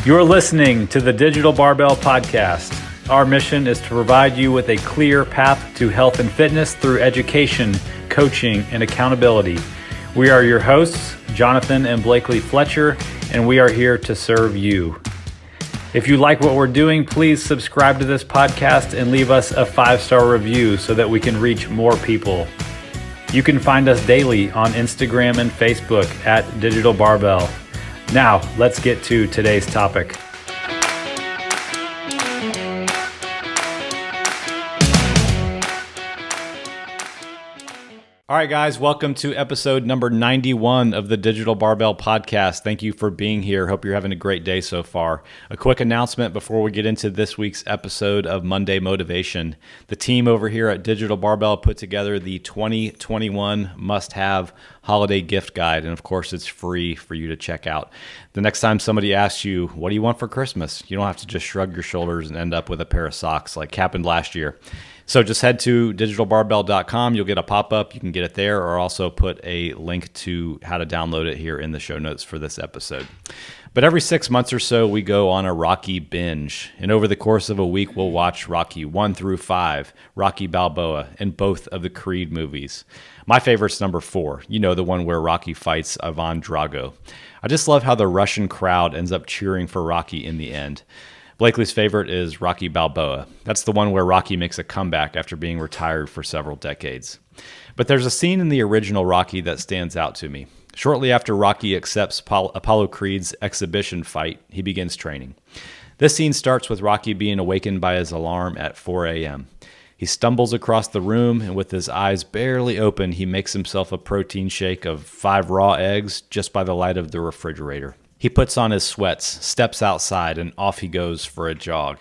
You're listening to the Digital Barbell Podcast. Our mission is to provide you with a clear path to health and fitness through education, coaching, and accountability. We are your hosts, Jonathan and Blakely Fletcher, and we are here to serve you. If you like what we're doing, please subscribe to this podcast and leave us a 5-star review so that we can reach more people. You can find us daily on Instagram and Facebook at Digital Barbell. Now, let's get to today's topic. All right, guys, welcome to episode number 91 of the Digital Barbell Podcast. Thank you for being here. Hope you're having a great day so far. A quick announcement before we get into this week's episode of Monday Motivation. The team over here at Digital Barbell put together the 2021 must-have holiday gift guide, and of course, it's free for you to check out. The next time somebody asks you, what do you want for Christmas? You don't have to just shrug your shoulders and end up with a pair of socks like happened last year. So just head to digitalbarbell.com. You'll get a pop-up. You can get it there, or also put a link to how to download it here in the show notes for this episode. But every 6 months or so, we go on a Rocky binge. And over the course of a week, we'll watch Rocky 1 through 5, Rocky Balboa, and both of the Creed movies. My favorite's number 4. You know, the one where Rocky fights Ivan Drago. I just love how the Russian crowd ends up cheering for Rocky in the end. Blakely's favorite is Rocky Balboa. That's the one where Rocky makes a comeback after being retired for several decades. But there's a scene in the original Rocky that stands out to me. Shortly after Rocky accepts Apollo Creed's exhibition fight, he begins training. This scene starts with Rocky being awakened by his alarm at 4 a.m. He stumbles across the room, and with his eyes barely open, he makes himself a protein shake of 5 raw eggs just by the light of the refrigerator. He puts on his sweats, steps outside, and off he goes for a jog.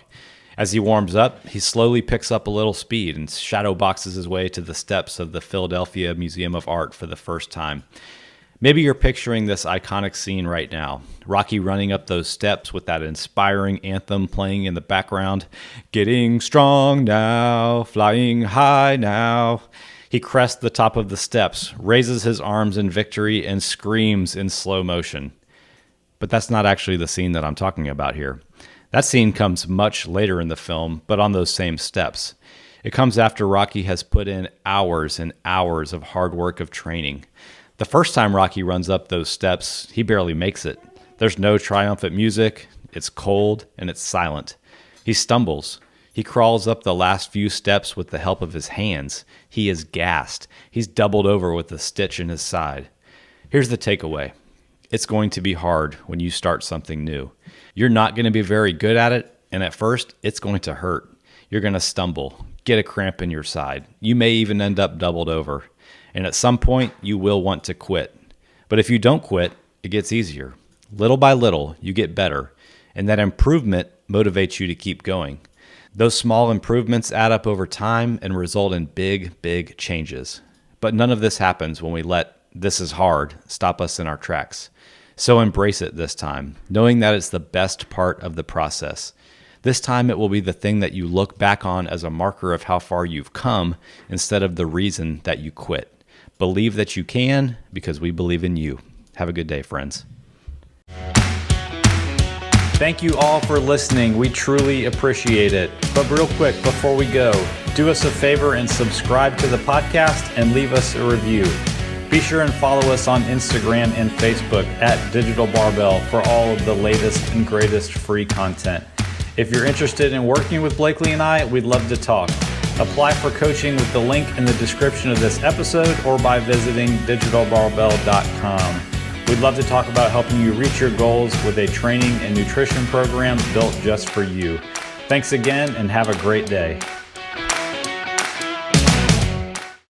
As he warms up, he slowly picks up a little speed and shadow boxes his way to the steps of the Philadelphia Museum of Art for the first time. Maybe you're picturing this iconic scene right now. Rocky running up those steps with that inspiring anthem playing in the background. Getting strong now, flying high now. He crests the top of the steps, raises his arms in victory, and screams in slow motion. But that's not actually the scene that I'm talking about here. That scene comes much later in the film, but on those same steps. It comes after Rocky has put in hours and hours of hard work of training. The first time Rocky runs up those steps, he barely makes it. There's no triumphant music, it's cold, and it's silent. He stumbles. He crawls up the last few steps with the help of his hands. He is gassed. He's doubled over with a stitch in his side. Here's the takeaway. It's going to be hard when you start something new. You're not going to be very good at it, and at first, it's going to hurt. You're going to stumble, get a cramp in your side. You may even end up doubled over. And at some point, you will want to quit. But if you don't quit, it gets easier. Little by little, you get better, and that improvement motivates you to keep going. Those small improvements add up over time and result in big, big changes. But none of this happens when we let "this is hard" stop us in our tracks. So embrace it this time, knowing that it's the best part of the process. This time it will be the thing that you look back on as a marker of how far you've come instead of the reason that you quit. Believe that you can, because we believe in you. Have a good day, friends. Thank you all for listening. We truly appreciate it. But real quick, before we go, do us a favor and subscribe to the podcast and leave us a review. Be sure and follow us on Instagram and Facebook at Digital Barbell for all of the latest and greatest free content. If you're interested in working with Blakely and I, we'd love to talk. Apply for coaching with the link in the description of this episode or by visiting digitalbarbell.com. We'd love to talk about helping you reach your goals with a training and nutrition program built just for you. Thanks again and have a great day.